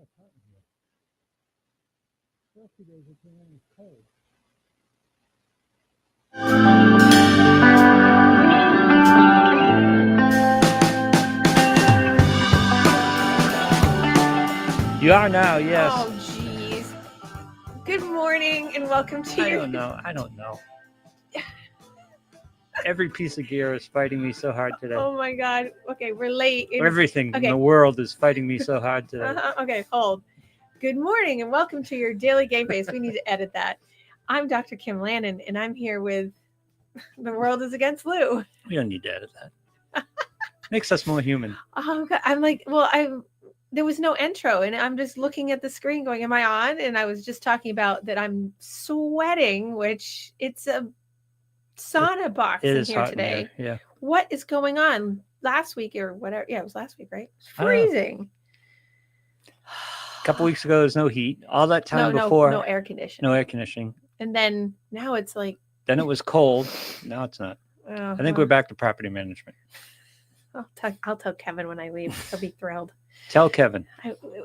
it's hot in here. First few days it came in was cold. You are now, yes. Oh, jeez. Good morning and welcome to I don't know. Every piece of gear is fighting me so hard today. Oh my God. Okay, we're late. Everything in okay. the world is fighting me so hard today. Okay, hold. Good morning and welcome to your daily game face. We need to edit that. I'm Dr. Kim Lannon and I'm here with The World is Against Lou. We don't need to edit that. Makes us more human. Oh God. I'm like, well, there was no intro and I'm just looking at the screen going, am I on? And I was just talking about that I'm sweating, which it's a sauna box in here today. Yeah. What is going on? Last week or whatever. Yeah, it was last week, right? It's freezing. A couple weeks ago, there's no heat. All that time before, no air conditioning. No air conditioning. And then now it's like. Then it was cold. Now it's not. I think we're back to property management. I'll tell Kevin when I leave. He'll be thrilled. Tell Kevin.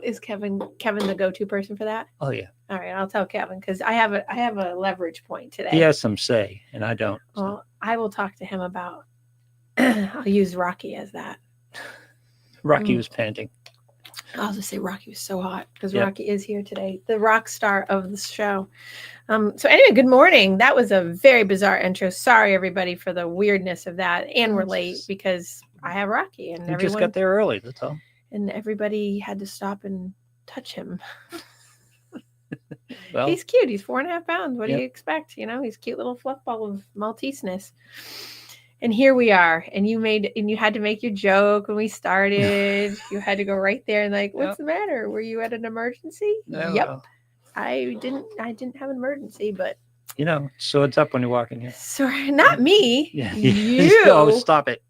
Is Kevin the go-to person for that? Oh yeah. All right, I'll tell Kevin because I have a leverage point today. He has some say, and I don't. So. Well, I will talk to him about. I'll use Rocky as that. Rocky was panting. I'll just say Rocky was so hot because Rocky is here today, the rock star of the show. So anyway, good morning. That was a very bizarre intro. Sorry, everybody, for the weirdness of that. And we're late because I have Rocky and everyone just got there early. That's all. And everybody had to stop and touch him. Well, he's cute. He's 4.5 pounds. What do you expect? You know, he's a cute little fluff ball of Malteseness. And here we are. And you had to make your joke when we started. You had to go right there and like, what's the matter? Were you at an emergency? No, yep. well. I didn't have an emergency, but you know, swords up when you walk in here. Sorry, not me. Yeah. You. Oh, stop it.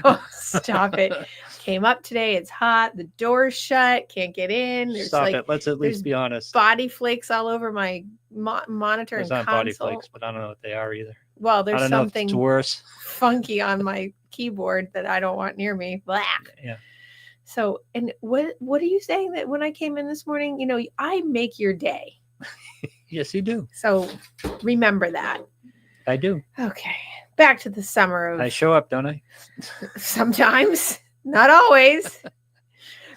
Oh, stop it. Came up today. It's hot. The door's shut. Can't get in. There's stop it. Let's at least be honest. Body flakes all over my monitor and console. Not body flakes, but I don't know what they are either. Well, there's something it's worse. funky on my keyboard that I don't want near me. Blah. Yeah. So, and what are you saying that when I came in this morning, you know, I make your day. Yes, you do. So remember that. I do. Okay. Back to the summer of. I show up, don't I? Sometimes, not always.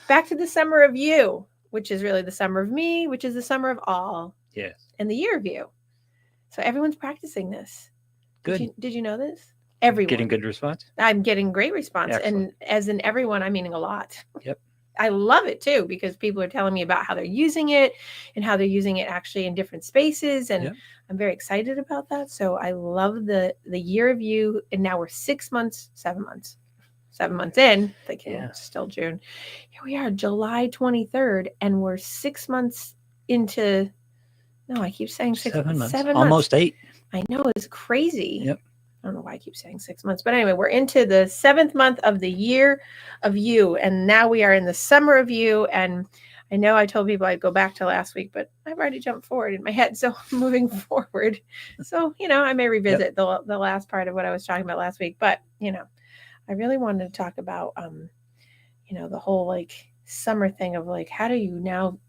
Back to the summer of you, which is really the summer of me, which is the summer of all. Yes. And the year of you. So everyone's practicing this. Good. Did you know this? Everyone. Getting good response? I'm getting great response. Excellent. And as in everyone, I'm meaning a lot. Yep. I love it too, because people are telling me about how they're using it and how they're using it actually in different spaces. And I'm very excited about that. So I love the year of you. And now we're 7 months in. Like it's still June. Here we are, July 23rd. And we're 6 months into, no, I keep saying 7 months. Almost 8. I know, it's crazy. Yep. I don't know why I keep saying 6 months, but anyway, we're into the 7th month of the year of you. And now we are in the summer of you. And I know I told people I'd go back to last week, but I've already jumped forward in my head. So I'm moving forward. So, you know, I may revisit the last part of what I was talking about last week, but you know, I really wanted to talk about, you know, the whole like summer thing of like, how do you now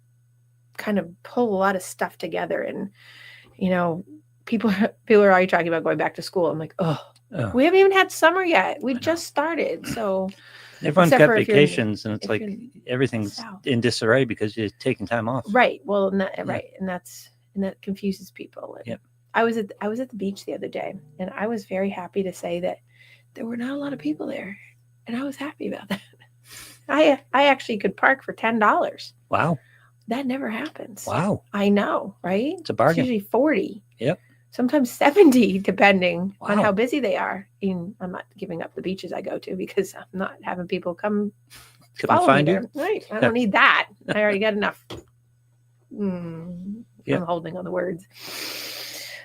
kind of pull a lot of stuff together? And, you know, people are already talking about going back to school. I'm like, oh, we haven't even had summer yet. We just started. So everyone's got vacations and it's like everything's in disarray because you're taking time off. Right. Well, right. And that confuses people. Yep. I was at the beach the other day and I was very happy to say that there were not a lot of people there. And I was happy about that. I actually could park for $10. Wow. That never happens. Wow. I know, right? It's a bargain. It's usually 40. Yep. Sometimes 70, depending on how busy they are. And I'm not giving up the beaches I go to because I'm not having people come find you. Right. I don't need that. I already got enough. I'm holding on the words.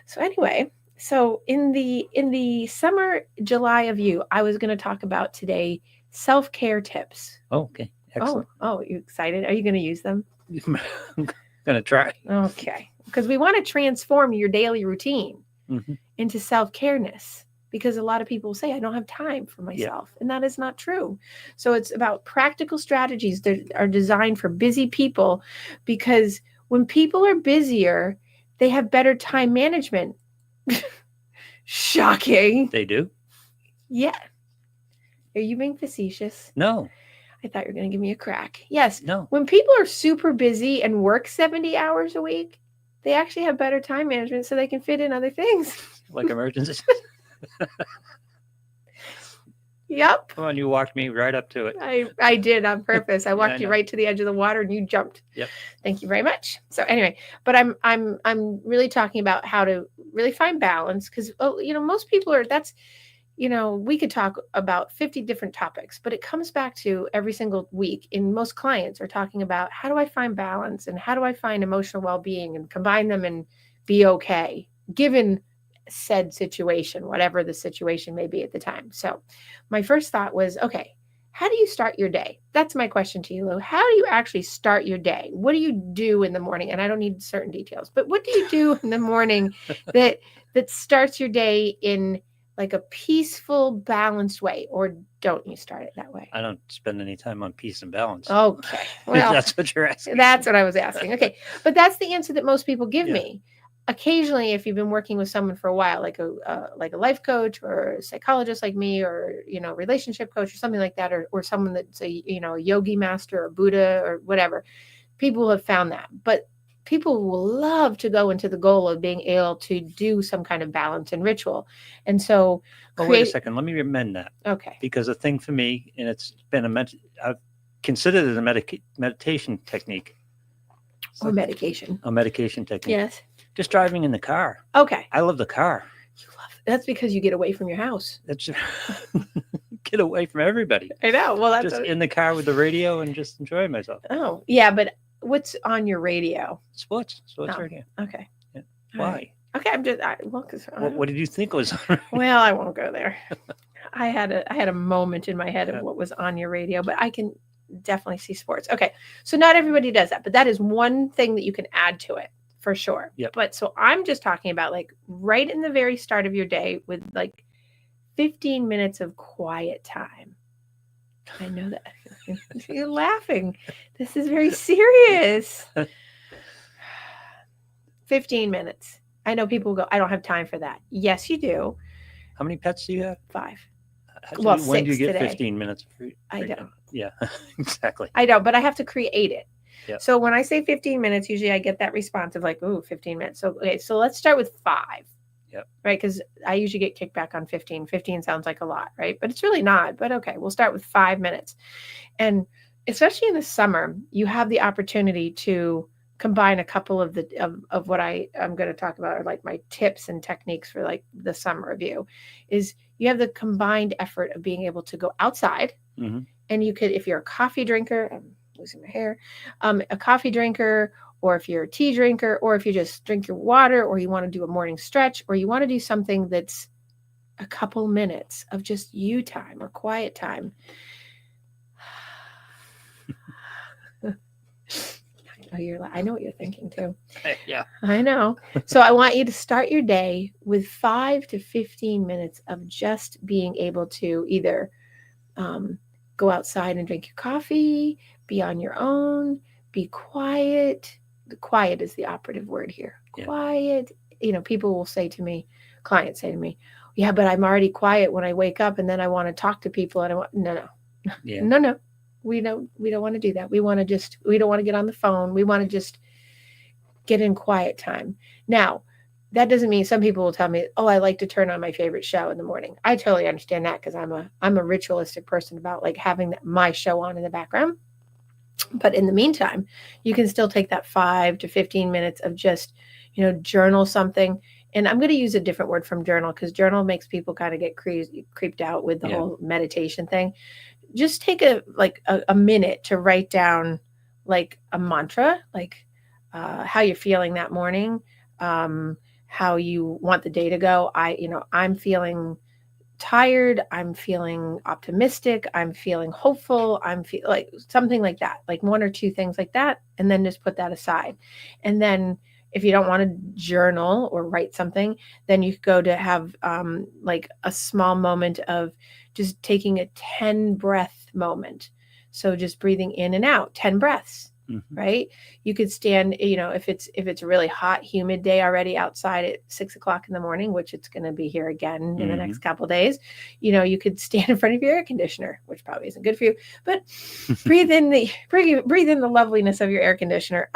So anyway, so in the summer, July of you, I was going to talk about today self-care tips. Oh, okay. Excellent. Oh, you excited? Are you going to use them? I'm going to try. Okay. Because we want to transform your daily routine into self-careness. because a lot of people say I don't have time for myself, and that is not true. So it's about practical strategies that are designed for busy people, because when people are busier, they have better time management. Shocking. They do? Yeah. Are you being facetious? No. I thought you were going to give me a crack. Yes. No. When people are super busy and work 70 hours a week, they actually have better time management so they can fit in other things. Like emergencies? Yep. Come on, you walked me right up to it. I did on purpose. I walked I you know. right to the edge of the water and you jumped. Yep. Thank you very much. So anyway, but I'm really talking about how to really find balance, because most people are, we could talk about 50 different topics, but it comes back to every single week. And most clients are talking about, how do I find balance and how do I find emotional well-being and combine them and be okay, given said situation, whatever the situation may be at the time. So my first thought was, okay, how do you start your day? That's my question to you, Lou. How do you actually start your day? What do you do in the morning? And I don't need certain details, but what do you do in the morning that starts your day in like a peaceful, balanced way? Or don't you start it that way? I don't spend any time on peace and balance. Okay. Well, that's what you're asking. That's what I was asking. Okay. But that's the answer that most people give me. Occasionally, if you've been working with someone for a while, like a life coach or a psychologist like me, or relationship coach or something like that, or someone that's a yogi master or Buddha or whatever, people have found that. But people will love to go into the goal of being able to do some kind of balance and ritual. And so, wait a second. Let me amend that. Okay. Because the thing for me, and it's been I've considered it a meditation technique. Or medication. A medication technique. Yes. Just driving in the car. Okay. I love the car. You love it. That's because you get away from your house. That's get away from everybody. I know. Well, that's just in the car with the radio and just enjoy myself. Oh, yeah, but what's on your radio? Sports radio. Okay. Yeah. Why? Right. Okay, I'm just what did you think was on? Well, I won't go there. I had a moment in my head of what was on your radio, but I can definitely see sports. Okay, so not everybody does that, but that is one thing that you can add to it for sure. Yep. But so I'm just talking about like right in the very start of your day with like 15 minutes of quiet time. I know that. You're laughing. This is very serious. 15 minutes. I know people go, I don't have time for that. Yes, you do. How many pets do you have? 5. When do you get today. 15 minutes? I don't. Yeah, exactly. I don't, but I have to create it. Yep. So when I say 15 minutes, usually I get that response of like, ooh, 15 minutes. So, okay, so let's start with 5. Yep. Right? Because I usually get kickback on 15. 15 sounds like a lot, right? But it's really not. But okay, we'll start with 5 minutes. And especially in the summer, you have the opportunity to combine a couple of of what I'm going to talk about, or like my tips and techniques for like the summer review, is you have the combined effort of being able to go outside. Mm-hmm. And you could, if you're a coffee drinker, I'm losing my hair, a coffee drinker, or if you're a tea drinker, or if you just drink your water, or you want to do a morning stretch, or you want to do something that's a couple minutes of just you time or quiet time. I know what you're thinking too. Yeah. I know. So I want you to start your day with 5 to 15 minutes of just being able to either go outside and drink your coffee, be on your own, be quiet. The quiet is the operative word here. Yeah. Quiet. People will say to me, clients say to me, yeah, but I'm already quiet when I wake up and then I want to talk to people. And no. We don't want to do that. We don't want to get on the phone. We want to just get in quiet time. Now, that doesn't mean some people will tell me, oh, I like to turn on my favorite show in the morning. I totally understand that because I'm a ritualistic person about like having my show on in the background. But in the meantime, you can still take that 5 to 15 minutes of just, journal something. And I'm going to use a different word from journal because journal makes people kind of get creeped out with the whole meditation thing. Just take a minute to write down like a mantra, like how you're feeling that morning, how you want the day to go. I'm feeling tired. I'm feeling optimistic. I'm feeling hopeful. I'm like something like that, like 1 or 2 things like that. And then just put that aside. And then If you don't want to journal or write something, then you could go to have like a small moment of just taking a 10 breath moment. So just breathing in and out, 10 breaths. Right. You could stand, if it's a really hot, humid day already outside at 6 o'clock in the morning, which it's going to be here again in the next couple of days, you could stand in front of your air conditioner, which probably isn't good for you, but breathe in the loveliness of your air conditioner.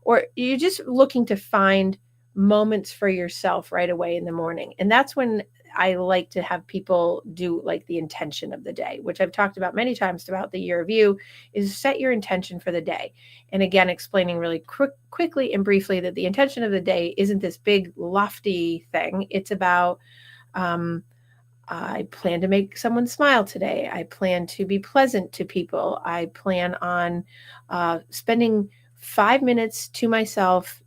Or you're just looking to find moments for yourself right away in the morning. And that's when I like to have people do like the intention of the day, which I've talked about many times throughout the year of you, is set your intention for the day. And again, explaining really quickly and briefly that the intention of the day isn't this big lofty thing. It's about, I plan to make someone smile today. I plan to be pleasant to people. I plan on spending 5 minutes to myself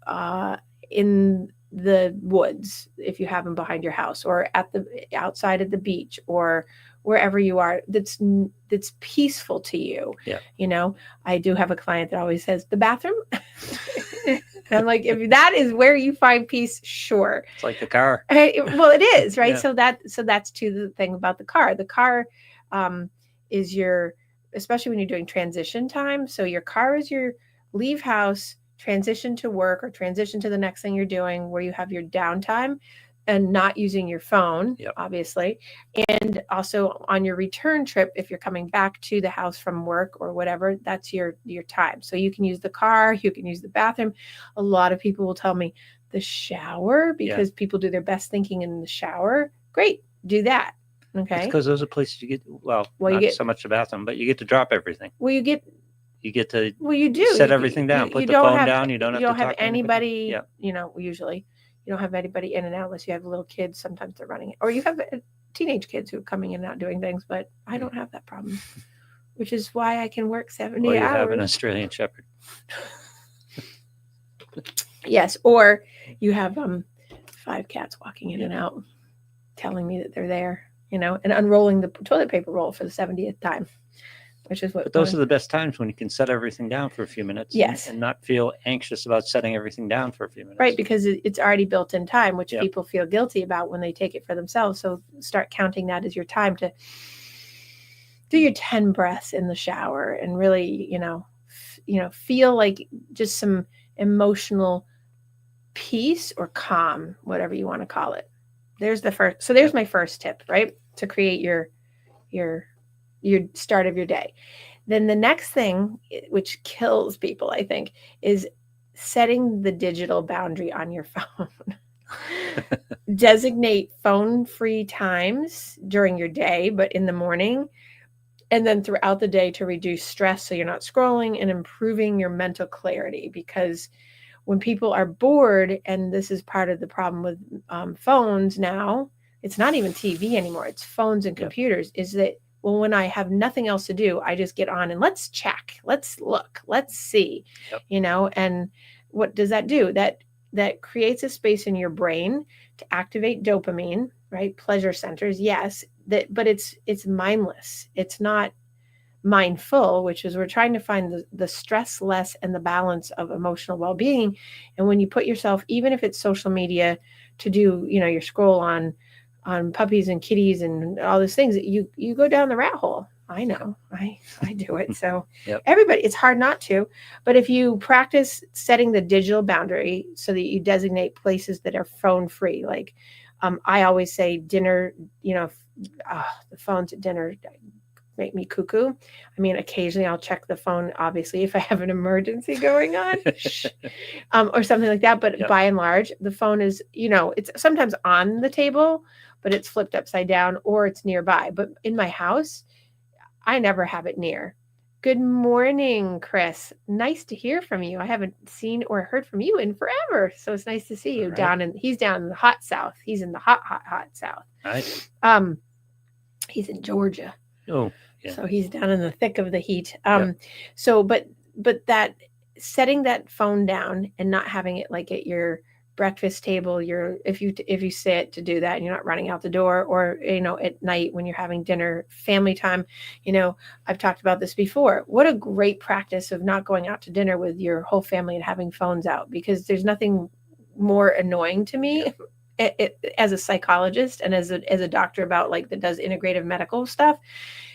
in the woods, if you have them behind your house, or outside at the beach, or wherever you are that's peaceful to you. Yeah. I do have a client that always says the bathroom. And I'm like, if that is where you find peace, sure. It's like the car. Well, it is, right? Yeah. So that's to the thing about the car. The car is especially when you're doing transition time. So your car is your leave house, transition to work, or transition to the next thing you're doing, where you have your downtime and not using your phone, obviously. And also on your return trip, if you're coming back to the house from work or whatever, that's your time. So you can use the car, you can use the bathroom. A lot of people will tell me the shower, because people do their best thinking in the shower. Great, do that. Okay. Because those are places you get, not so much the bathroom, but you get to drop everything. Well, you get to you do set everything down, put the phone down. You don't have anybody, usually you don't have anybody in and out unless you have little kids. Sometimes they're running, or you have teenage kids who are coming in and out doing things, but I don't have that problem, which is why I can work 70 or you hours. have an Australian Shepherd. Yes, or you have 5 cats walking in and out telling me that they're there, and unrolling the toilet paper roll for the 70th time. Which is but those are the best times when you can set everything down for a few minutes. Yes. And not feel anxious about setting everything down for a few minutes. Right, because it's already built in time, which people feel guilty about when they take it for themselves. So start counting that as your time to do your 10 breaths in the shower and really, feel like just some emotional peace or calm, whatever you want to call it. There's the first. So there's my first tip, right? To create your start of your day. Then the next thing, which kills people, I think, is setting the digital boundary on your phone. Designate phone-free times during your day, but in the morning, and then throughout the day to reduce stress so you're not scrolling, and improving your mental clarity. Because when people are bored, and this is part of the problem with phones now, it's not even TV anymore, it's phones and computers, is that, well, when I have nothing else to do, I just get on and let's check, let's look, let's see, and what does that do? That creates a space in your brain to activate dopamine, right? Pleasure centers. Yes. But it's mindless. It's not mindful, which is we're trying to find the stress less and the balance of emotional well-being. And when you put yourself, even if it's social media, to do, your scroll on puppies and kitties and all those things, you go down the rat hole. I know, I do it. So everybody, it's hard not to, but if you practice setting the digital boundary so that you designate places that are phone free, like I always say dinner, the phones at dinner make me cuckoo. I mean, occasionally I'll check the phone, obviously, if I have an emergency going on or something like that. But by and large, the phone is, it's sometimes on the table, but it's flipped upside down or it's nearby. But in my house, I never have it near. Good morning, Chris. Nice to hear from you. I haven't seen or heard from you in forever. So it's nice to see you. Right. He's down in the hot South. He's in the hot South. Right. He's in Georgia. Oh, yeah. So he's down in the thick of the heat. So, but that setting that phone down and not having it like at your breakfast table, if you sit to do that and you're not running out the door, or at night when you're having dinner, family time, I've talked about this before. What a great practice of not going out to dinner with your whole family and having phones out, because there's nothing more annoying to me as a psychologist and as a doctor about like that does integrative medical stuff.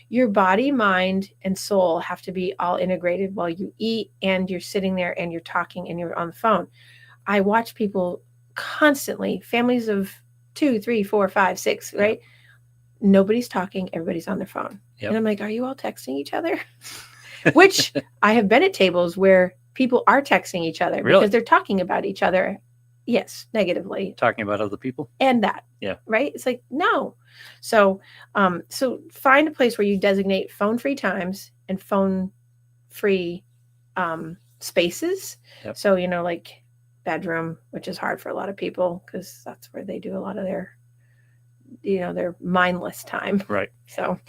Your body, mind, and soul have to be all integrated while you eat and you're sitting there and you're talking and you're on the phone. I watch people constantly, families of 2, 3, 4, 5, 6, right? Yep. Nobody's talking, everybody's on their phone. Yep. And I'm like, are you all texting each other? Which I have been at tables where people are texting each other because they're talking about each other. Yes, negatively. Talking about other people. And that. Yeah. Right? It's like, no. So find a place where you designate phone-free times and phone-free spaces. Yep. So, like bedroom, which is hard for a lot of people because that's where they do a lot of their mindless time. Right. So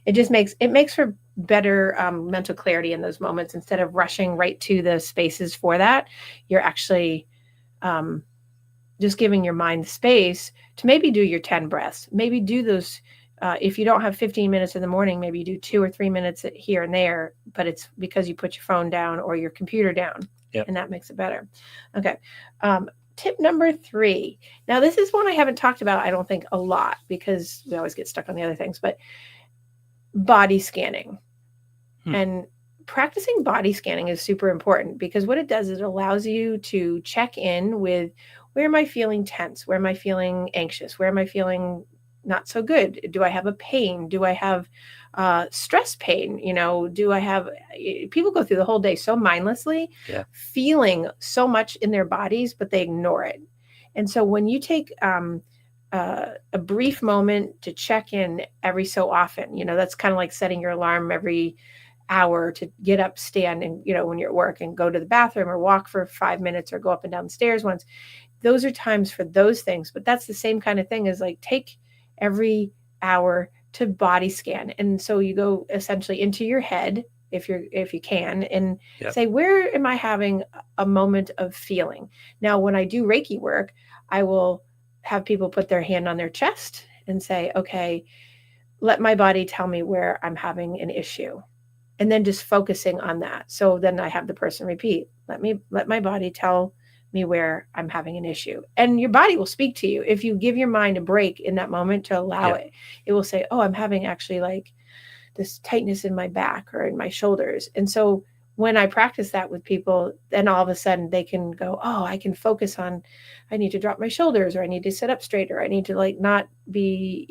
it makes for better mental clarity in those moments. Instead of rushing right to the spaces for that, you're actually just giving your mind the space to maybe do your 10 breaths, maybe do those. If you don't have 15 minutes in the morning, maybe you do 2 or 3 minutes here and there, but it's because you put your phone down or your computer down. Yep. And that makes it better. Okay. Tip number 3. Now, this is one I haven't talked about, I don't think, a lot because we always get stuck on the other things, but body scanning. And practicing body scanning is super important because what it does is it allows you to check in with, where am I feeling tense? Where am I feeling anxious? Where am I feeling not so good? Do I have a pain? Do I have stress pain? Do I have, people go through the whole day so mindlessly, feeling so much in their bodies, but they ignore it. And so when you take a brief moment to check in every so often, that's kind of like setting your alarm every hour to get up, stand, and, when you're at work and go to the bathroom or walk for 5 minutes or go up and down the stairs once. Those are times for those things. But that's the same kind of thing as like take every hour to body scan. And so you go essentially into your head if you can and say, where am I having a moment of feeling? Now, when I do Reiki work, I will have people put their hand on their chest and say, okay, let my body tell me where I'm having an issue. And then just focusing on that. So then I have the person repeat, let my body tell me where I'm having an issue. And your body will speak to you. If you give your mind a break in that moment to allow it, it will say, oh, I'm having actually like this tightness in my back or in my shoulders. And so when I practice that with people, then all of a sudden they can go, oh, I can focus on, I need to drop my shoulders, or I need to sit up straighter. I need to like not be,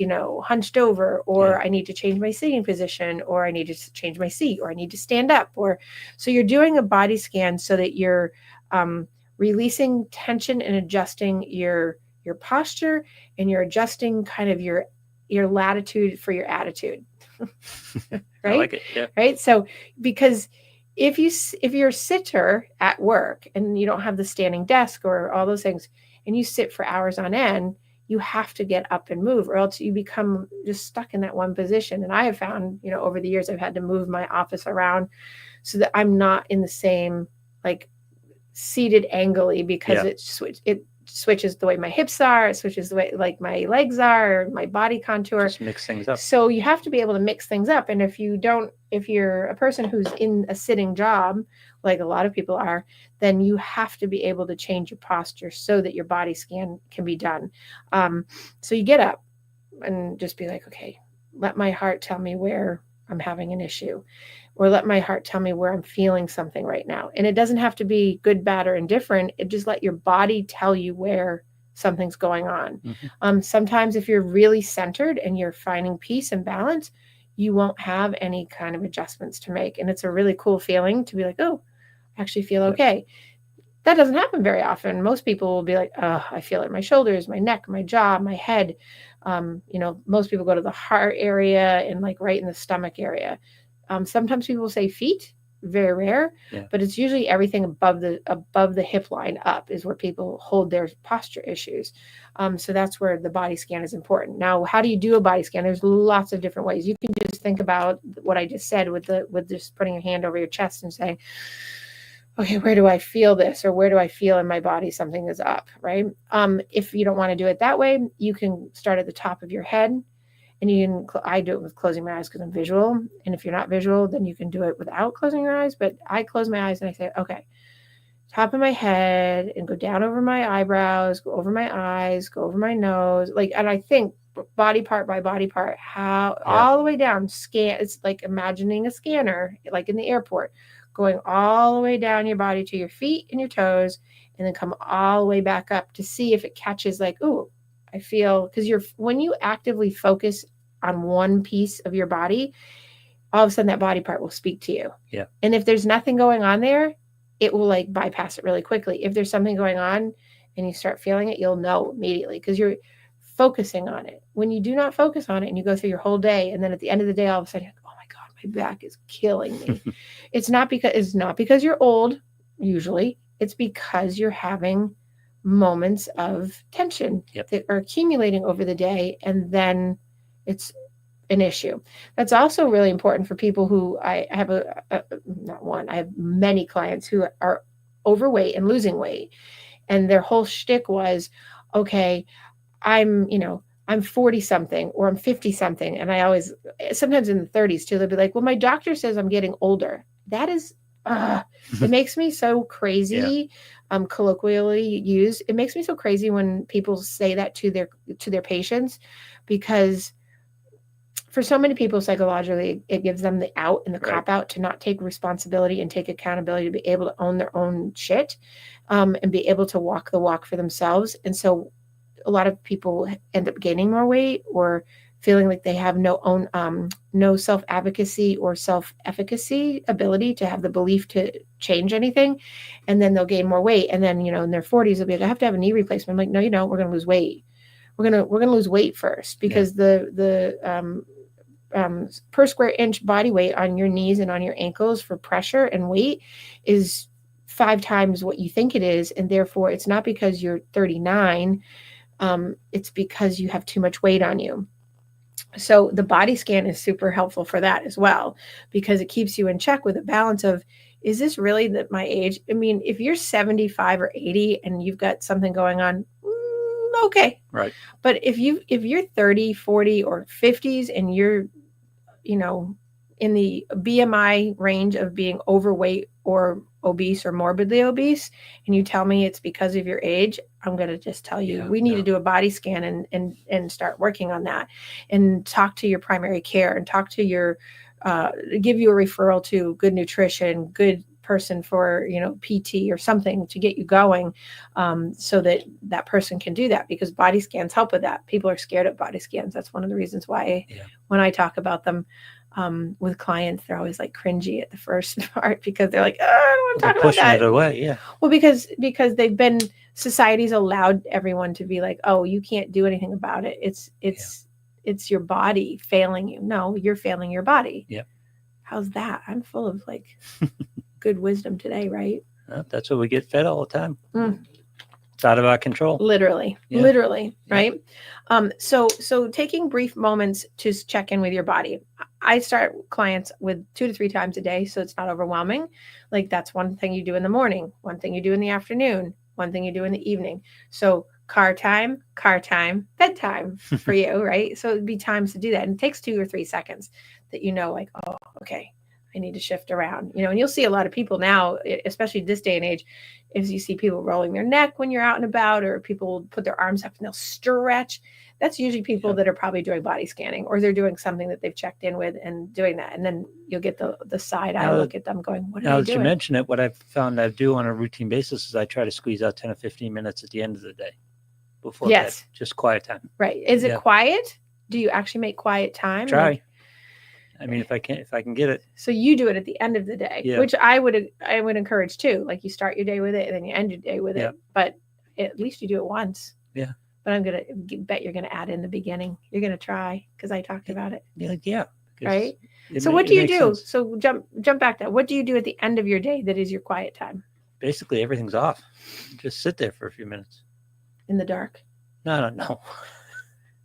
hunched over, or I need to change my sitting position, or I need to change my seat, or I need to stand up. Or so you're doing a body scan so that you're releasing tension and adjusting your posture, and you're adjusting kind of your latitude for your attitude. Right? I like it. Yeah. Right. So because if you're a sitter at work and you don't have the standing desk or all those things, and you sit for hours on end, you have to get up and move, or else you become just stuck in that one position. And I have found, over the years, I've had to move my office around so that I'm not in the same like seated angly, because it switches the way my hips are, it switches the way like my legs are, or my body contour. Just mix things up. So you have to be able to mix things up. And if you're a person who's in a sitting job, like a lot of people are, then you have to be able to change your posture so that your body scan can be done. So you get up and just be like, okay, let my heart tell me where I'm having an issue, or let my heart tell me where I'm feeling something right now. And it doesn't have to be good, bad, or indifferent. It just let your body tell you where something's going on. Mm-hmm. Sometimes if you're really centered and you're finding peace and balance, you won't have any kind of adjustments to make. And it's a really cool feeling to be like, oh, I actually feel okay. That doesn't happen very often. Most people will be like, oh, I feel it in my shoulders, my neck, my jaw, my head. Most people go to the heart area and like right in the stomach area. Sometimes people say feet, very rare, but it's usually everything above the hip line up is where people hold their posture issues. So that's where the body scan is important. Now, how do you do a body scan? There's lots of different ways. You can just think about what I just said with just putting your hand over your chest and saying, okay, where do I feel this? Or where do I feel in my body something is up, right? If you don't want to do it that way, you can start at the top of your head. And I do it with closing my eyes because I'm visual. And if you're not visual, then you can do it without closing your eyes. But I close my eyes and I say, okay, top of my head and go down over my eyebrows, go over my eyes, go over my nose. Like, and I think body part by body part, how all the way down, scan. It's like imagining a scanner, like in the airport, going all the way down your body to your feet and your toes, and then come all the way back up to see if it catches like, oh, I feel, because when you actively focus on one piece of your body, all of a sudden that body part will speak to you. Yeah. And if there's nothing going on there, it will like bypass it really quickly. If there's something going on and you start feeling it, you'll know immediately because you're focusing on it. When you do not focus on it and you go through your whole day, and then at the end of the day, all of a sudden, you're like, oh my God, my back is killing me. It's not because you're old, usually. It's because you're having moments of tension that are accumulating over the day, and then it's an issue. That's also really important for people who I have I have many clients who are overweight and losing weight. And their whole shtick was, okay, I'm 40 something or I'm 50 something. And I always, sometimes in the 30s too, they'll be like, well, my doctor says I'm getting older. That is, it makes me so crazy. Colloquially used. It makes me so crazy when people say that to their patients, because for so many people, psychologically, it gives them the out and the cop out to not take responsibility and take accountability, to be able to own their own shit, and be able to walk the walk for themselves. And so a lot of people end up gaining more weight or feeling like they have no self-advocacy or self-efficacy ability to have the belief to change anything. And then they'll gain more weight. And then, in their 40s, they'll be like, I have to have a knee replacement. I'm like, no, you don't. We're going to lose weight. We're going to lose weight first, because the per square inch body weight on your knees and on your ankles for pressure and weight is 5 times what you think it is. And therefore it's not because you're 39. It's because you have too much weight on you. So the body scan is super helpful for that as well, because it keeps you in check with a balance of, is this really my age? I mean, if you're 75 or 80 and you've got something going on, okay. Right. But if you're 30, 40 or 50s and you're, in the BMI range of being overweight or obese or morbidly obese, and you tell me it's because of your age, I'm going to just tell you, we need to do a body scan and start working on that, and talk to your primary care and talk to your, give you a referral to good nutrition, good person for, PT or something to get you going, so that person can do that, because body scans help with that. People are scared of body scans. That's one of the reasons why when I talk about them with clients, they're always like cringy at the first part, because they're like, oh, I don't want to talk about that. Pushing it away. Yeah. Well, because society's allowed everyone to be like, oh, you can't do anything about it. It's your body failing you. No, you're failing your body. Yeah. How's that? I'm full of like good wisdom today, right? Well, that's what we get fed all the time. It's out of our control. Literally, right? So taking brief moments to check in with your body. I start clients with 2 to 3 times a day, so it's not overwhelming. Like, that's one thing you do in the morning, one thing you do in the afternoon, one thing you do in the evening. So car time, bedtime for you, right? So it'd be times to do that. And it takes 2 or 3 seconds that like, oh, okay, I need to shift around, and you'll see a lot of people now, especially this day and age, if you see people rolling their neck when you're out and about, or people put their arms up and they'll stretch. That's usually people that are probably doing body scanning, or they're doing something that they've checked in with and doing that. And then you'll get the side eye look at them going, what are they doing? Now that you mention it, what I've found I do on a routine basis is I try to squeeze out 10 or 15 minutes at the end of the day before bed. Just quiet time. Right. Is it quiet? Do you actually make quiet time? Try. I mean, if I can get it. So you do it at the end of the day, which I would encourage too. Like, you start your day with it and then you end your day with it, but at least you do it once. Yeah. But I'm going to bet you're going to add in the beginning. You're going to try, because I talked about it. Yeah. Right. So what do you do? Sense. So jump back to that. What do you do at the end of your day that is your quiet time? Basically, everything's off. Just sit there for a few minutes. In the dark? No.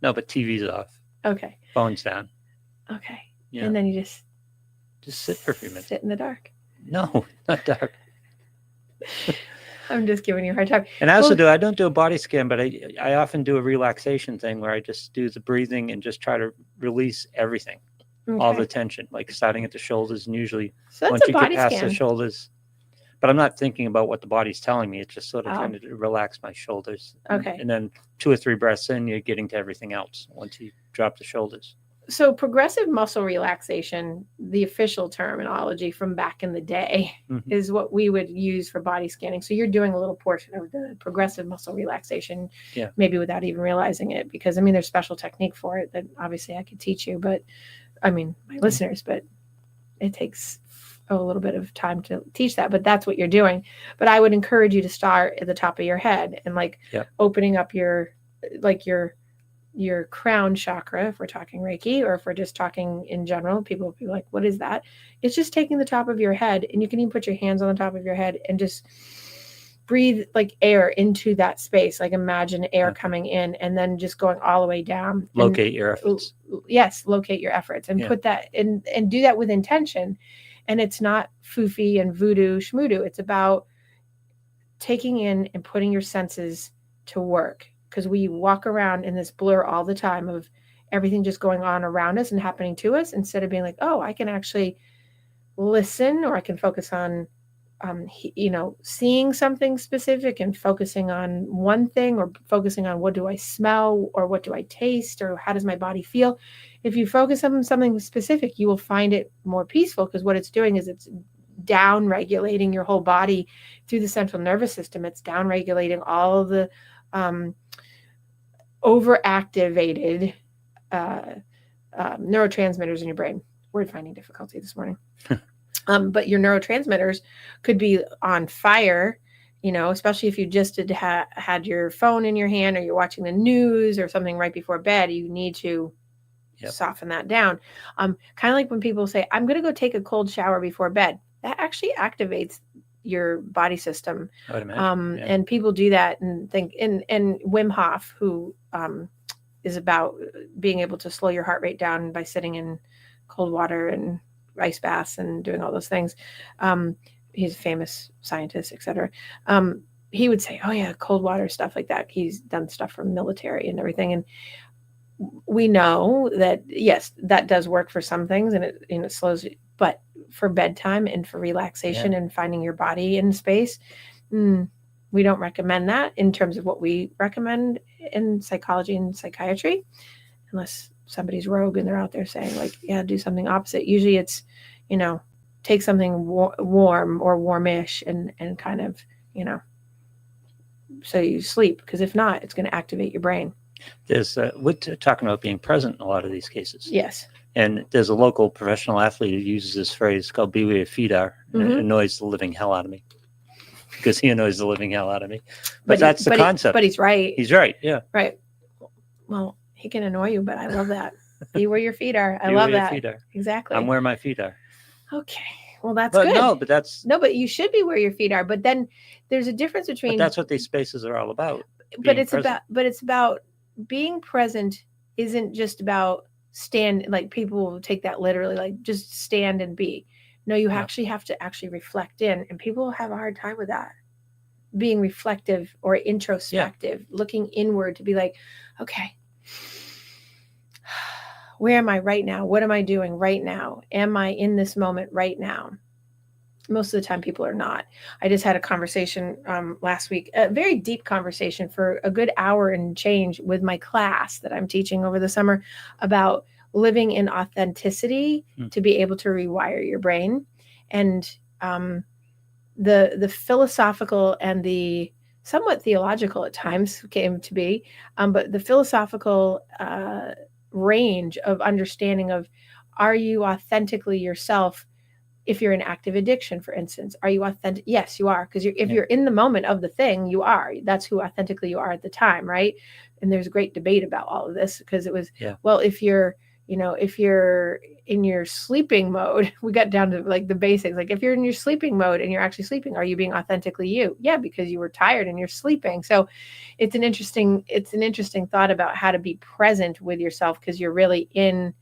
No, but TV's off. Okay. Phone's down. Okay. Yeah. And then you just sit for a few minutes. Sit in the dark. No, not dark. I'm just giving you a hard time. And I don't do a body scan, but I often do a relaxation thing where I just do the breathing and just try to release everything, all the tension, like starting at the shoulders, and usually once you get past the shoulders. but I'm not thinking about what the body's telling me. It's just sort of Oh. trying to relax my shoulders. Okay. And then 2 or 3 breaths in, you're getting to everything else once you drop the shoulders. So progressive muscle relaxation, the official terminology from back in the day, is what we would use for body scanning. So you're doing a little portion of the progressive muscle relaxation, maybe without even realizing it, because I mean, there's special technique for it that obviously I could teach you, but I mean, my listeners, but it takes a little bit of time to teach that, but that's what you're doing. But I would encourage you to start at the top of your head and like opening up your crown chakra, if we're talking Reiki, or if we're just talking in general. People will be like, what is that? It's just taking the top of your head, and you can even put your hands on the top of your head and just breathe like air into that space. Like imagine air coming in and then just going all the way down. Locate your efforts. Yes, locate your efforts and put that in and do that with intention. And it's not foofy and voodoo schmoodoo. It's about taking in and putting your senses to work. Because we walk around in this blur all the time of everything just going on around us and happening to us, instead of being like, oh, I can actually listen, or I can focus on, seeing something specific and focusing on one thing, or focusing on what do I smell, or what do I taste, or how does my body feel. If you focus on something specific, you will find it more peaceful, because what it's doing is it's down regulating your whole body through the central nervous system. It's down regulating all of the overactivated neurotransmitters in your brain. Word finding difficulty this morning. But your neurotransmitters could be on fire, especially if you just had your phone in your hand, or you're watching the news or something right before bed. You need to soften that down. Kind of like when people say, I'm going to go take a cold shower before bed. That actually activates your body system. I would imagine. And people do that and think, and Wim Hof, who is about being able to slow your heart rate down by sitting in cold water and ice baths and doing all those things. He's a famous scientist, etc. He would say, oh yeah, cold water, stuff like that. He's done stuff for military and everything. And we know that, yes, that does work for some things, and it slows you, but for bedtime and for relaxation and finding your body in space, we don't recommend that in terms of what we recommend in psychology and psychiatry, unless somebody's rogue and they're out there saying like, yeah, do something opposite. Usually it's, take something warm or warmish and kind of, so you sleep, because if not, it's going to activate your brain. There's we're talking about being present in a lot of these cases. Yes. And there's a local professional athlete who uses this phrase called "be where your feet are," and it annoys the living hell out of me, because he annoys the living hell out of me. But that's the concept. But he's right. He's right. Yeah. Right. Well, he can annoy you, but I love that. Be where your feet are. I Be love where that. your feet are. Exactly. I'm where my feet are. Okay. Well, that's good. But you should be where your feet are. But then there's a difference between. But that's what these spaces are all about. But it's about being present. Isn't just about stand, like people will take that literally, like just stand and be. No, you actually have to actually reflect in, and people have a hard time with that. Being reflective or introspective, looking inward to be like, okay, where am I right now? What am I doing right now? Am I in this moment right now? Most of the time people are not. I just had a conversation last week, a very deep conversation for a good hour and change with my class that I'm teaching over the summer about living in authenticity to be able to rewire your brain. And the philosophical and the somewhat theological at times came to be, but the philosophical range of understanding of, are you authentically yourself? If you're in active addiction, for instance, are you authentic? Yes, you are. Because if you're in the moment of the thing, you are. That's who authentically you are at the time, right? And there's a great debate about all of this, because it was, well, if you're in your sleeping mode, we got down to like the basics. Like if you're in your sleeping mode and you're actually sleeping, are you being authentically you? Yeah, because you were tired and you're sleeping. So it's an interesting thought about how to be present with yourself, because you're really in,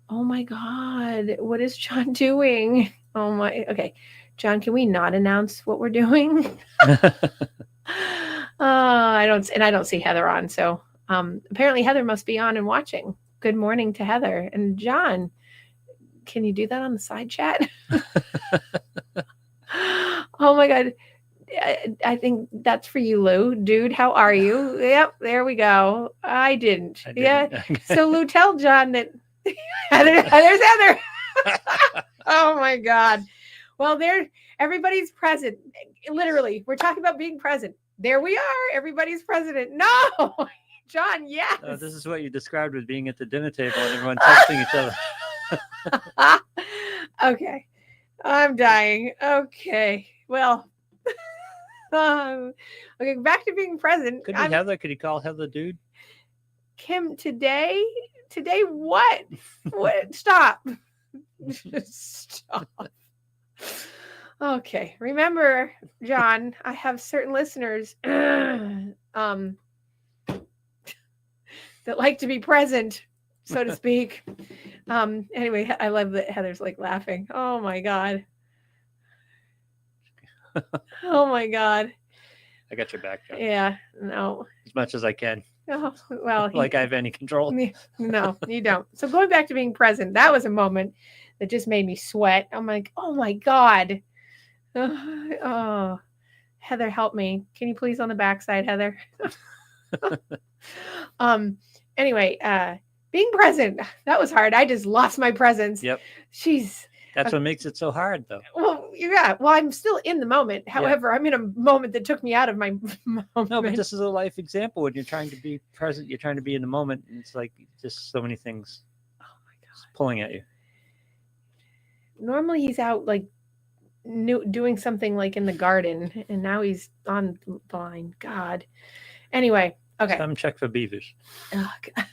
oh my God, what is John doing? Oh my, okay. John, can we not announce what we're doing? I don't see Heather on. So apparently Heather must be on and watching. Good morning to Heather. And John, can you do that on the side chat? Oh my God. I think that's for you, Lou. Dude, how are you? Yep, there we go. I didn't. I Yeah. didn't. So Lou, tell John that there's Heather. Oh my God. Well, everybody's present. Literally, we're talking about being present. There we are. Everybody's present. No, John, yes. This is what you described as being at the dinner table and everyone texting each other. Okay. I'm dying. Okay. Well, okay, back to being present. Could be Heather. Could you call Heather dude? Kim, today what? What? Stop. Stop. Okay. Remember, John, I have certain listeners that like to be present, so to speak. Anyway, I love that Heather's like laughing. Oh my God. Oh my God. I got your back, John. Yeah, no. As much as I can. Oh, well, Like I have any control. No, you don't. So going back to being present, that was a moment that just made me sweat. I'm like, oh my God. Oh, Heather, help me. Can you please on the backside, Heather? Anyway, being present, that was hard. I just lost my presence. Yep. Jeez. That's what makes it so hard, though. Well, yeah. Well, I'm still in the moment. However, I'm in a moment that took me out of my moment. No, but this is a life example. When you're trying to be present, you're trying to be in the moment. And it's like just so many things pulling at you. Normally he's out like doing something like in the garden, and now he's on the line. God. Anyway, okay. Come check for beavers. Oh, God.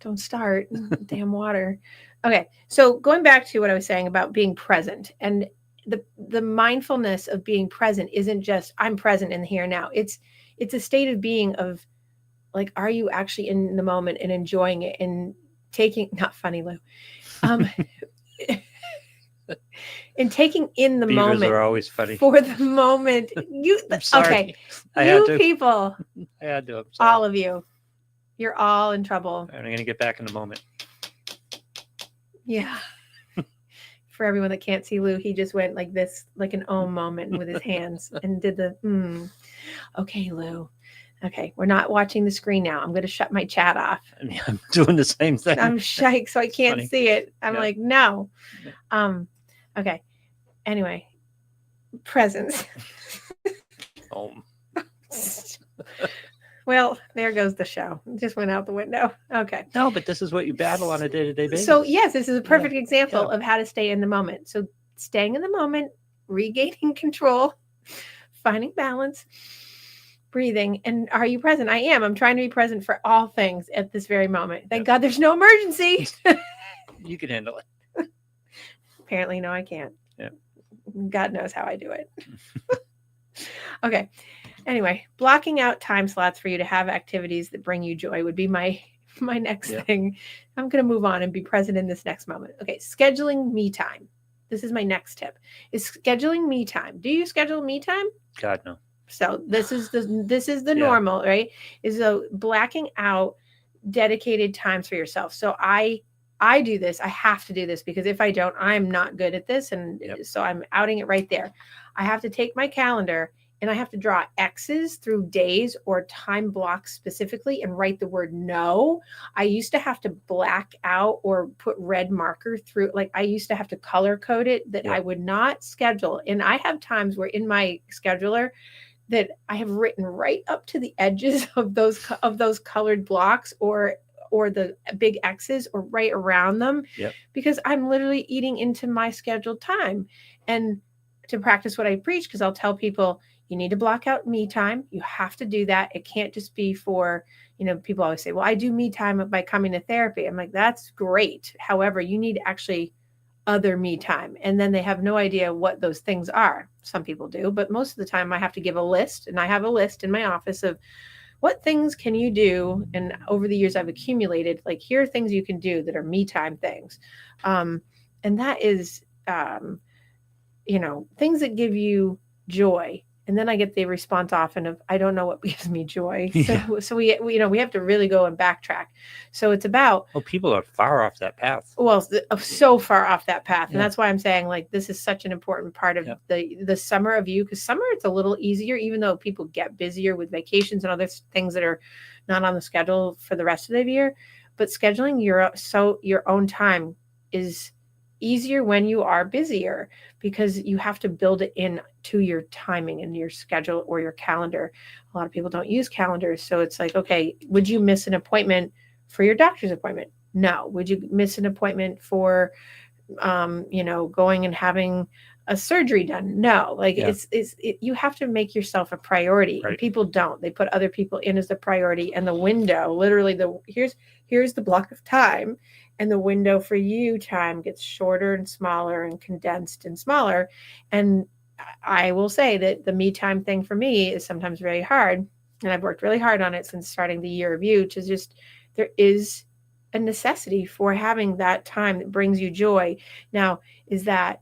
Don't start. Damn water. Okay, so going back to what I was saying about being present, and the mindfulness of being present isn't just I'm present in the here and now. It's a state of being of like, are you actually in the moment and enjoying it and taking, not funny, Lou, and taking in the Beavers moment are always funny. for the moment. You I'm sorry. Okay, you people, I had to. I'm sorry. all of you, you're all in trouble. I'm going to get back in the moment. Yeah. For everyone that can't see Lou, he just went like this, like an om moment with his hands and did the, Okay, Lou. Okay, we're not watching the screen now. I'm going to shut my chat off. I mean, I'm doing the same thing. I'm shike, so I can't see it. I'm like, no. Okay. Anyway, presence. Well, there goes the show. It just went out the window. Okay. No, but this is what you battle on a day-to-day basis. So yes, this is a perfect example of how to stay in the moment. So staying in the moment, regaining control, finding balance, breathing. And are you present? I am. I'm trying to be present for all things at this very moment. Thank God there's no emergency. You can handle it. Apparently, no, I can't. Yeah. God knows how I do it. Okay. Anyway, blocking out time slots for you to have activities that bring you joy would be my next thing. I'm going to move on and be present in this next moment. Okay, scheduling me time. This is my next tip. Is scheduling me time. Do you schedule me time? God, no. So this is the normal, right? Is blacking out dedicated times for yourself. So I do this. I have to do this because if I don't, I'm not good at this. And so I'm outing it right there. I have to take my calendar and I have to draw X's through days or time blocks specifically and write the word no. I used to have to black out or put red marker through, like I used to have to color code it that I would not schedule. And I have times where in my scheduler that I have written right up to the edges of those colored blocks or the big X's or right around them because I'm literally eating into my scheduled time. And to practice what I preach, because I'll tell people, you need to block out me time. You have to do that. It can't just be for, people always say, well, I do me time by coming to therapy. I'm like, that's great. However, you need actually other me time. And then they have no idea what those things are. Some people do, but most of the time I have to give a list, and I have a list in my office of what things can you do. And over the years I've accumulated, like, here are things you can do that are me time things. And that is, things that give you joy And then I get the response often of, I don't know what gives me joy. Yeah. So we we have to really go and backtrack. So it's about, Well, people are far off that path. well, so far off that path. And Yeah. that's why I'm saying, like, this is such an important part of the summer of you, because summer, it's a little easier, even though people get busier with vacations and other things that are not on the schedule for the rest of the year. But scheduling your own time is easier when you are busier, because you have to build it in to your timing and your schedule or your calendar. A lot of people don't use calendars. So it's like, okay, would you miss an appointment for your doctor's appointment? No. Would you miss an appointment for, going and having a surgery done? No. Like you have to make yourself a priority. Right. And people don't. They put other people in as the priority, and the window, literally here's the block of time, and the window for you time gets shorter and smaller and condensed and smaller. And I will say that the me time thing for me is sometimes very hard. And I've worked really hard on it since starting the year of you, to just, there is a necessity for having that time that brings you joy. Now, is that,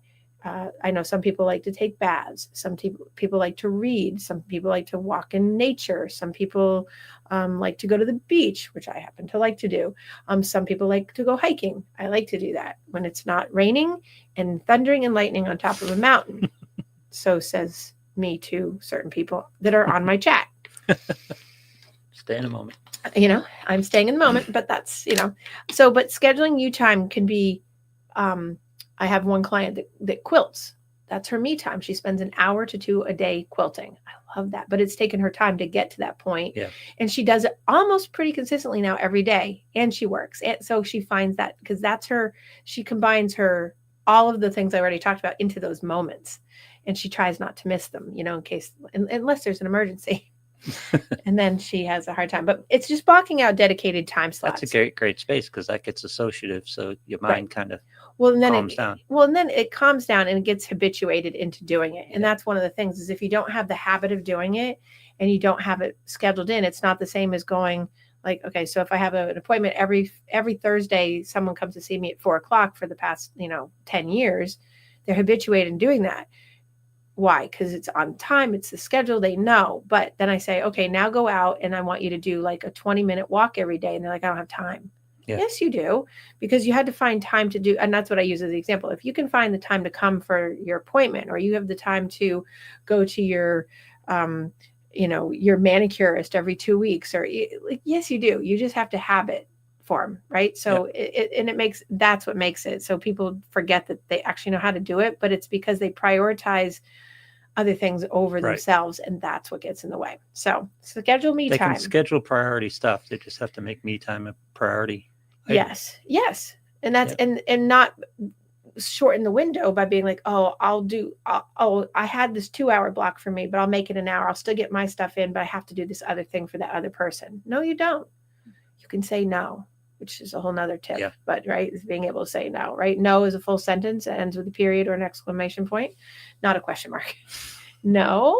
I know some people like to take baths. Some people like to read. Some people like to walk in nature. Some people like to go to the beach, which I happen to like to do. Some people like to go hiking. I like to do that when it's not raining and thundering and lightning on top of a mountain. So says me to certain people that are on my chat. Stay in a moment. I'm staying in the moment, but that's, but scheduling you time can be, I have one client that quilts. That's her me time. She spends an hour to 2 a day quilting. I love that, but it's taken her time to get to that point. Yeah. And she does it almost pretty consistently now every day, and she works. And so she finds that, because she combines all of the things I already talked about into those moments, and she tries not to miss them, in case, unless there's an emergency. And then she has a hard time. But it's just blocking out dedicated time slots. That's a great space, because that gets associative, so your mind kind of calms down. Well, and then it calms down and it gets habituated into doing it. And that's one of the things, is if you don't have the habit of doing it and you don't have it scheduled in, it's not the same as going like, okay, so if I have an appointment every Thursday, someone comes to see me at 4:00 for the past, 10 years, they're habituated in doing that. Why? Because it's on time. It's the schedule. They know. But then I say, okay, now go out and I want you to do like a 20-minute walk every day. And they're like, I don't have time. Yeah. Yes, you do. Because you had to find time to do. And that's what I use as the example. If you can find the time to come for your appointment, or you have the time to go to your, your manicurist every 2 weeks, or yes, you do. You just have to habit form, right? So that's what makes it. So people forget that they actually know how to do it, but it's because they prioritize other things over themselves, and that's what gets in the way. So schedule me time. They can schedule priority stuff. They just have to make me time a priority. Yes. And that's and not shorten the window by being like, I had this 2-hour block for me, but I'll make it an hour. I'll still get my stuff in, but I have to do this other thing for that other person. No, you don't. You can say no, which is a whole nother tip. Yeah. But is being able to say no, right? No is a full sentence. It ends with a period or an exclamation point, not a question mark. No.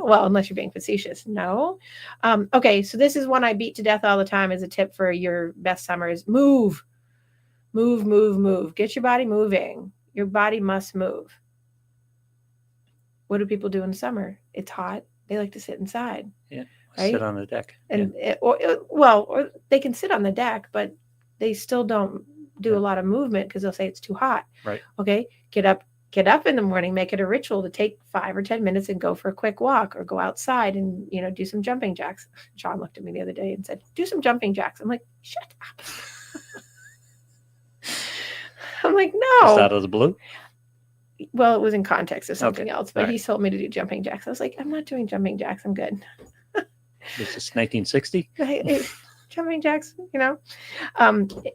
Well, unless you're being facetious. No. Okay. So this is one I beat to death all the time as a tip for your best summer is move. Get your body moving. Your body must move. What do people do in summer? It's hot. They like to sit inside. Yeah. Right? Sit on the deck. And or they can sit on the deck, but they still don't do a lot of movement because they'll say it's too hot. Right. Okay. Get up in the morning, make it a ritual to take 5 or 10 minutes and go for a quick walk, or go outside and, do some jumping jacks. John looked at me the other day and said, do some jumping jacks. I'm like, shut up. I'm like, no. Just out of the blue? Well, it was in context of something else, but he told me to do jumping jacks. I was like, I'm not doing jumping jacks. I'm good. This is 1960. Jumping jacks,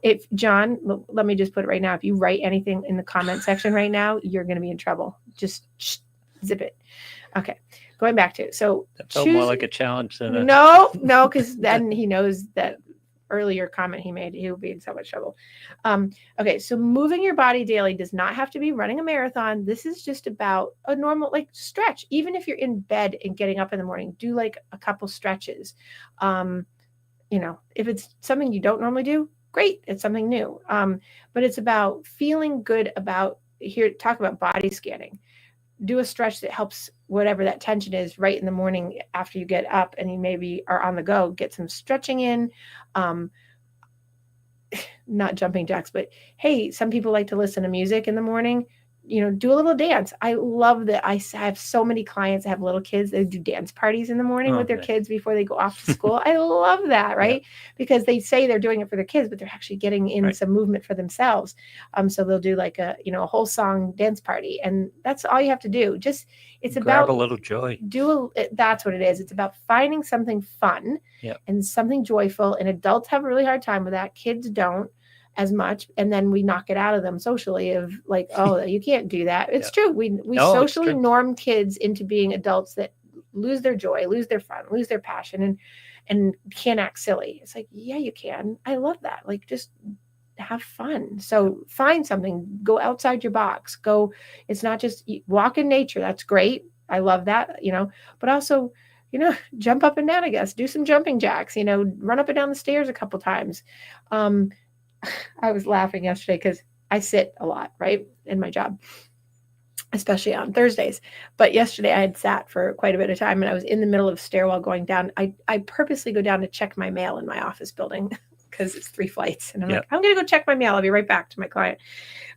if John, let me just put it right now. If you write anything in the comment section right now, you're going to be in trouble. Just zip it. Okay. Going back to it. So that felt more like a challenge than a... No, because then he knows that earlier comment he made, he will be in so much trouble. Okay. So moving your body daily does not have to be running a marathon. This is just about a normal, stretch. Even if you're in bed and getting up in the morning, do a couple stretches. If it's something you don't normally do, great. It's something new. But it's about feeling good about talk about body scanning. do a stretch that helps whatever that tension is right in the morning after you get up and you maybe are on the go. Get some stretching in. Not jumping jacks, but hey, some people like to listen to music in the morning. Do a little dance. I love that. I have so many clients that have little kids that do dance parties in the morning with their kids before they go off to school. I love that, right? Yeah. Because they say they're doing it for their kids, but they're actually getting in some movement for themselves. So they'll do like a whole song dance party, and that's all you have to do. Just it's grab about a little joy. That's what it is. It's about finding something fun and something joyful. And adults have a really hard time with that. Kids don't as much, and then we knock it out of them socially of like, oh, you can't do that. It's true. We socially norm kids into being adults that lose their joy, lose their fun, lose their passion, and can't act silly. It's like, yeah, you can. I love that. Like, just have fun. So find something, go outside your box, it's not just walk in nature. That's great. I love that, but also, jump up and down, I guess, do some jumping jacks, run up and down the stairs a couple times. I was laughing yesterday because I sit a lot, right, in my job, especially on Thursdays. But yesterday I had sat for quite a bit of time, and I was in the middle of stairwell going down. I purposely go down to check my mail in my office building because it's 3 flights. And I'm like, I'm going to go check my mail. I'll be right back to my client.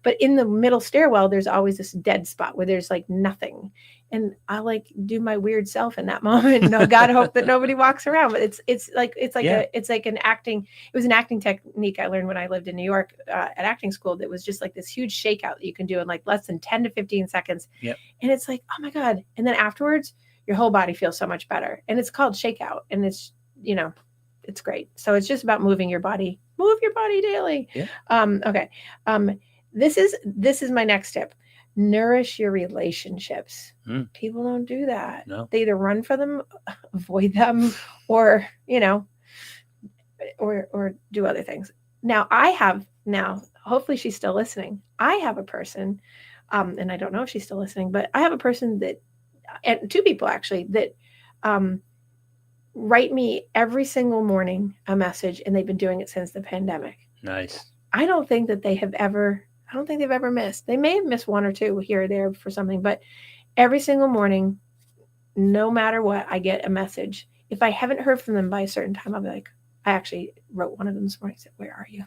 But in the middle stairwell, there's always this dead spot where there's like nothing. And I like do my weird self in that moment. No, God, hope that nobody walks around. But it's like an acting. It was an acting technique I learned when I lived in New York at acting school. That was just like this huge shakeout that you can do in like less than 10 to 15 seconds. Yep. And it's like, oh my God. And then afterwards, your whole body feels so much better. And it's called shakeout. And it's, it's great. So it's just about moving your body. Move your body daily. Yeah. Okay. This is my next tip. Nourish your relationships. People don't do that. No. They either run for them, avoid them, or or do other things. Now hopefully she's still listening. I have a person, and I don't know if she's still listening, but I have a person that, and 2 people actually, that write me every single morning a message, and they've been doing it since the pandemic. Nice. I don't think they've ever missed. They may have missed 1 or 2 here or there for something, but every single morning, no matter what, I get a message. If I haven't heard from them by a certain time, I'll be like, I actually wrote one of them this morning. I said, where are you?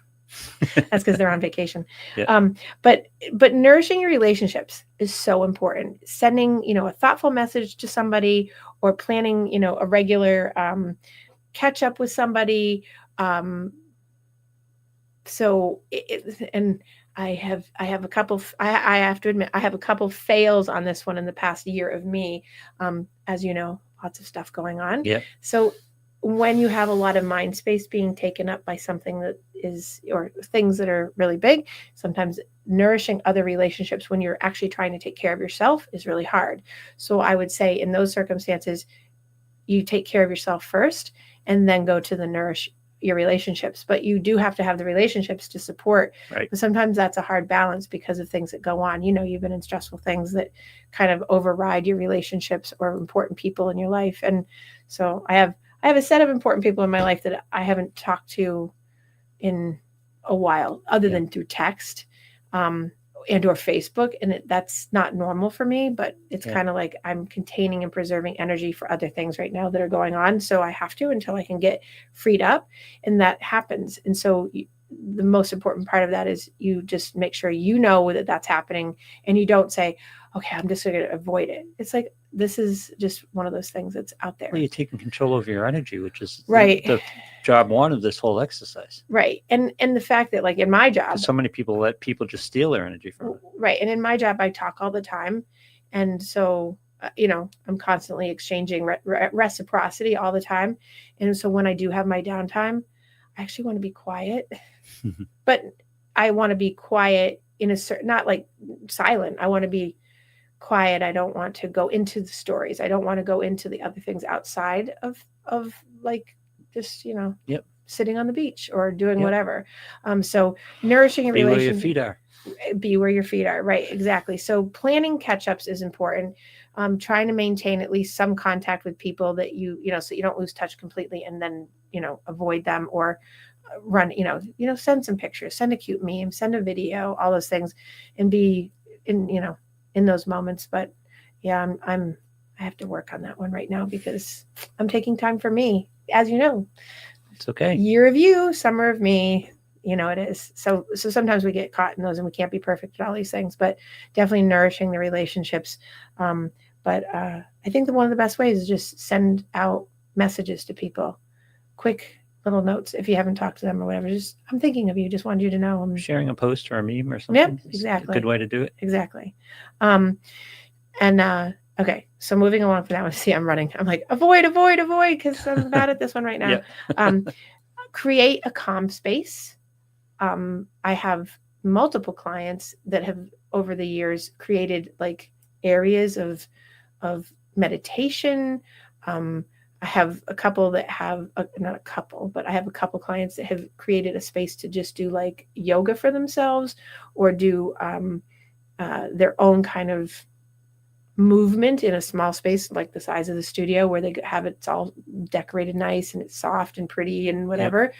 That's because they're on vacation. Yeah. But nourishing your relationships is so important. Sending, a thoughtful message to somebody, or planning, a regular catch up with somebody. So I have a couple. I have to admit, I have a couple fails on this one in the past year of me. As you know, lots of stuff going on. Yeah. So when you have a lot of mind space being taken up by something that is, or things that are really big, sometimes nourishing other relationships when you're actually trying to take care of yourself is really hard. So I would say in those circumstances, you take care of yourself first and then go to the nourish your relationships. But you do have to have the relationships to support. Right. But sometimes that's a hard balance because of things that go on. You've been in stressful things that kind of override your relationships or important people in your life. And so I have a set of important people in my life that I haven't talked to in a while, other than through text and or Facebook. And that's not normal for me, but it's kind of like I'm containing and preserving energy for other things right now that are going on. So I have to until I can get freed up, and that happens. And so the most important part of that is you just make sure that that's happening, and you don't say, okay, I'm just going to avoid it. It's like, this is just one of those things that's out there. Well, you're taking control over your energy, which is right. the job 1 of this whole exercise. Right. And the fact that, like, in my job, so many people let people just steal their energy from it. Right. And in my job, I talk all the time. And so, I'm constantly exchanging reciprocity all the time. And so when I do have my downtime, I actually want to be quiet, but I want to be quiet in a certain, not like silent. I want to be quiet. I don't want to go into the stories. I don't want to go into the other things outside of like just, sitting on the beach or doing whatever. So nourishing a relationship. Be where your feet are. Be where your feet are. Right. Exactly. So planning catch-ups is important. Trying to maintain at least some contact with people that so you don't lose touch completely, and then, avoid them, or run, send some pictures, send a cute meme, send a video, all those things, and be in those moments. But Yeah, I have to work on that one right now because I'm taking time for me. As you know, It's okay. year of you, summer of me. It is. So sometimes we get caught in those, and we can't be perfect at all these things. But definitely nourishing the relationships. But I think that one of the best ways is just send out messages to people, quick little notes if you haven't talked to them or whatever. Just, I'm thinking of you. Just wanted you to know. Sharing a post or a meme or something. Yep, is exactly. a good way to do it. Exactly. Okay, so moving along from that one. See, I'm running. I'm like, avoid, because I'm bad at this one right now. Create a calm space. I have multiple clients that have over the years created like areas of meditation. I have a couple that have not a couple, but I have a couple clients that have created a space to just do like yoga for themselves or do their own kind of movement in a small space like the size of the studio where they have it's all decorated nice and it's soft and pretty and whatever.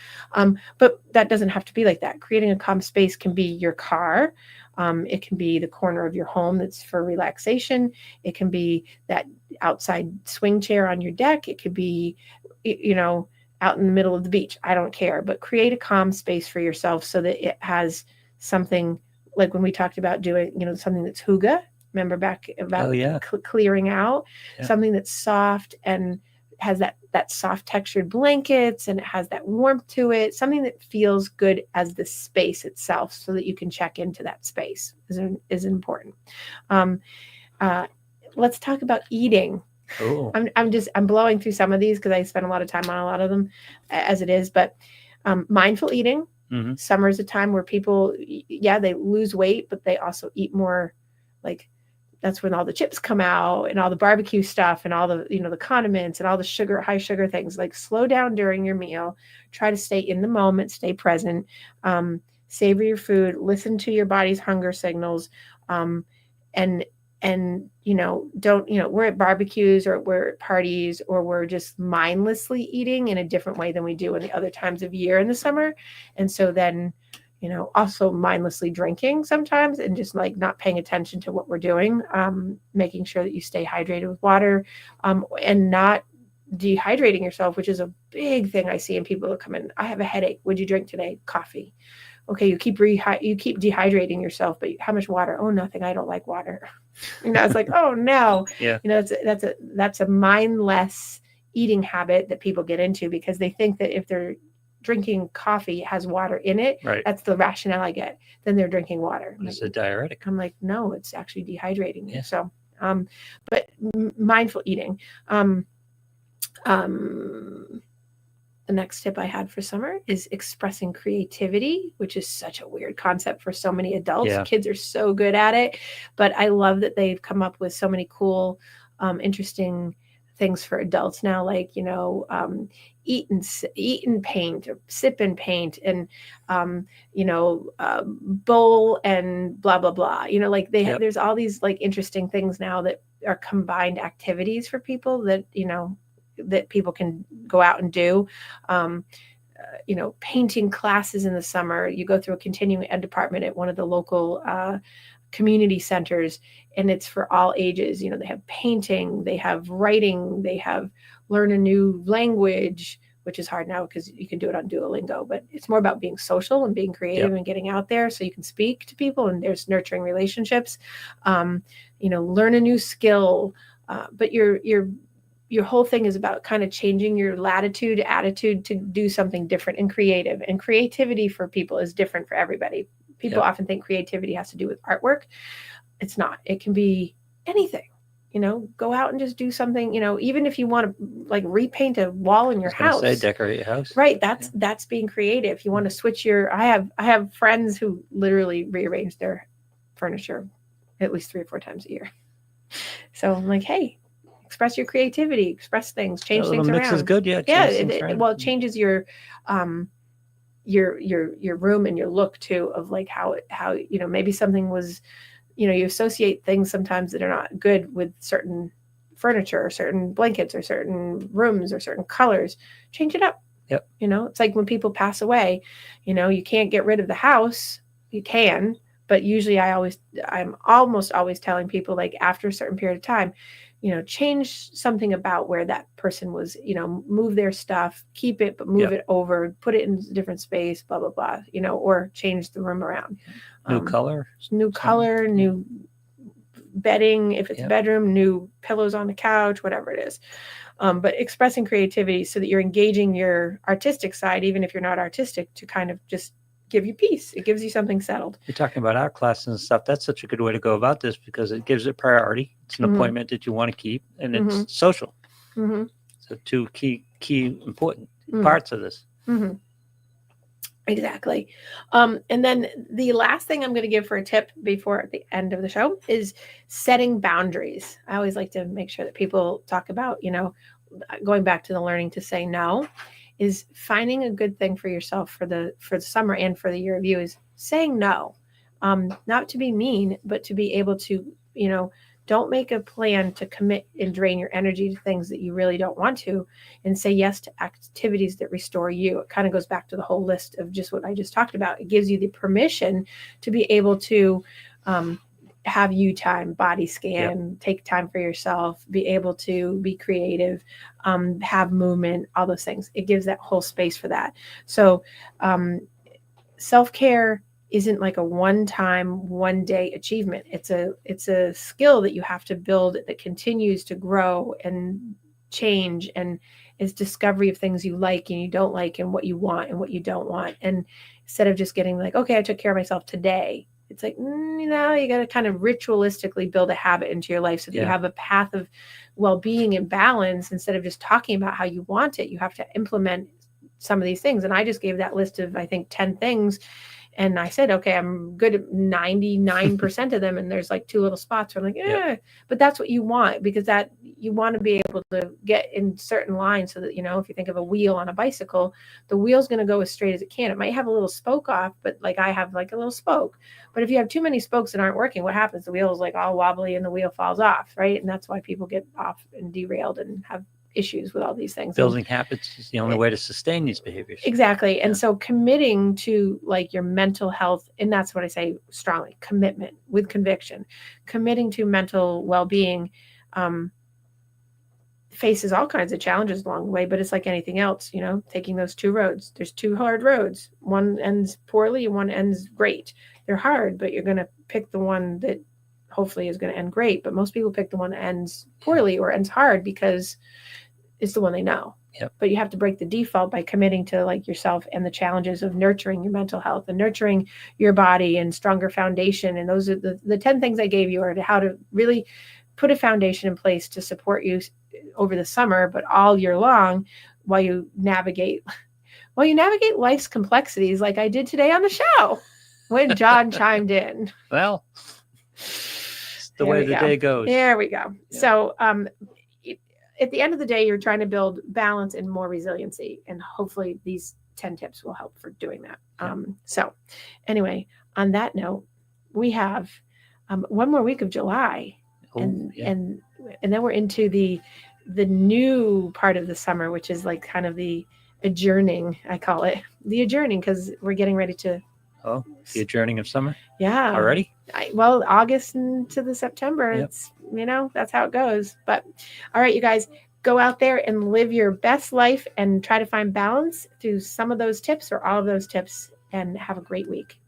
But that doesn't have to be like that. Creating a calm space can be your car. It can be the corner of your home that's for relaxation. It can be that outside swing chair on your deck. It could be, out in the middle of the beach. I don't care, but create a calm space for yourself so that it has something like when we talked about doing, something that's hygge. Remember back about clearing out something that's soft and has that soft textured blankets and it has that warmth to it, something that feels good as the space itself so that you can check into that space is important. Let's talk about eating. Oh. I'm blowing through some of these because I spend a lot of time on a lot of them as it is, but mindful eating. Mm-hmm. Summer is a time where people, they lose weight, but they also eat more. Like that's when all the chips come out and all the barbecue stuff and all the, the condiments and all the high sugar things. Like slow down during your meal, try to stay in the moment, stay present, savor your food, listen to your body's hunger signals. And don't, we're at barbecues or we're at parties or we're just mindlessly eating in a different way than we do in the other times of year in the summer. And so then, also mindlessly drinking sometimes and just like not paying attention to what we're doing, making sure that you stay hydrated with water, and not dehydrating yourself, which is a big thing I see in people that come in. I have a headache. What'd you drink today? Coffee. Okay, you keep dehydrating yourself, but how much water? Oh, nothing. I don't like water. It's like, oh no. Yeah. That's a mindless eating habit that people get into because they think that if they're drinking coffee has water in it, right, that's the rationale I get, then they're drinking water. It's a diuretic. I'm like, no, it's actually dehydrating you. So but mindful eating. The next tip I had for summer is expressing creativity, which is such a weird concept for so many adults. Kids are so good at it, but I love that they've come up with so many cool, interesting things for adults now, like, eat and paint or sip and paint and, bowl and blah, blah, blah, like there's all these like interesting things now that are combined activities for people that, that people can go out and do. Painting classes in the summer. You go through a continuing ed department at one of the local community centers, and it's for all ages. They have painting, they have writing, they have learn a new language, which is hard now because you can do it on Duolingo, but it's more about being social and being creative and getting out there so you can speak to people and there's nurturing relationships. Learn a new skill, but your whole thing is about kind of changing your attitude to do something different and creative. And creativity for people is different for everybody. People often think creativity has to do with artwork. It's not. It can be anything. Go out and just do something, even if you want to like repaint a wall in your house. Decorate your house. Right. That's being creative. If you want to switch I have friends who literally rearrange their furniture at least 3 or 4 times a year. So I'm like, hey, express your creativity, express things, change things around. Mix is good, it changes your room and your look too, of like how maybe something was, you associate things sometimes that are not good with certain furniture or certain blankets or certain rooms or certain colors. Change it up. It's like when people pass away, you can't get rid of the house. You can, But usually I'm almost always telling people, like, after a certain period of time, change something about where that person was, move their stuff, keep it, but move it over, put it in a different space, blah, blah, blah, or change the room around. New color, new bedding, if it's a bedroom, new pillows on the couch, whatever it is. But expressing creativity so that you're engaging your artistic side, even if you're not artistic, to kind of just give you peace. It gives you something settled. You're talking about art classes and stuff. That's such a good way to go about this because it gives it priority. It's an appointment that you want to keep, and it's social. So two key important parts of this. Exactly. And then the last thing I'm going to give for a tip before the end of the show is setting boundaries. I always like to make sure that people talk about, going back to the learning to say no, is finding a good thing for yourself for the summer and for the year of you is saying no. Not to be mean, but to be able to, don't make a plan to commit and drain your energy to things that you really don't want to, and say yes to activities that restore you. It kind of goes back to the whole list of just what I just talked about. It gives you the permission to be able to have you time, body scan, take time for yourself, be able to be creative, have movement, all those things. It gives that whole space for that. So self-care isn't like a one-time, one-day achievement. It's a skill that you have to build that continues to grow and change, and is discovery of things you like and you don't like, and what you want and what you don't want. And instead of just getting like, okay, I took care of myself today, it's like, you got to kind of ritualistically build a habit into your life so that you have a path of well-being and balance. Instead of just talking about how you want it, you have to implement some of these things. And I just gave that list of, I think, 10 things. And I said, okay, I'm good at 99% of them. And there's like 2 little spots where I'm like, but that's what you want, because that you want to be able to get in certain lines so that, if you think of a wheel on a bicycle, the wheel's going to go as straight as it can. It might have a little spoke off, but like I have like a little spoke. But if you have too many spokes that aren't working, what happens? The wheel is like all wobbly and the wheel falls off, right? And that's why people get off and derailed and have issues with all these things. Building habits is the only way to sustain these behaviors. Exactly. And so committing to like your mental health, and that's what I say strongly, commitment with conviction, committing to mental well-being, faces all kinds of challenges along the way, but it's like anything else, taking those 2 roads. There's 2 hard roads. One ends poorly and one ends great. They're hard, but you're going to pick the one that hopefully is going to end great. But most people pick the one that ends poorly or ends hard because it's the one they know. But you have to break the default by committing to like yourself and the challenges of nurturing your mental health and nurturing your body and stronger foundation. And those are the 10 things I gave you, are to how to really put a foundation in place to support you over the summer, but all year long, while you navigate life's complexities, like I did today on the show when John chimed in. Well, it's the way the day goes. There we go. So at the end of the day, you're trying to build balance and more resiliency. And hopefully these 10 tips will help for doing that. So anyway, on that note, we have one more week of July. And then we're into the new part of the summer, which is like kind of the adjourning, I call it the adjourning, because we're getting ready to. Oh, the adjourning of summer? Yeah. Already? August into the September. It's, that's how it goes. But all right, you guys, go out there and live your best life and try to find balance through some of those tips or all of those tips, and have a great week.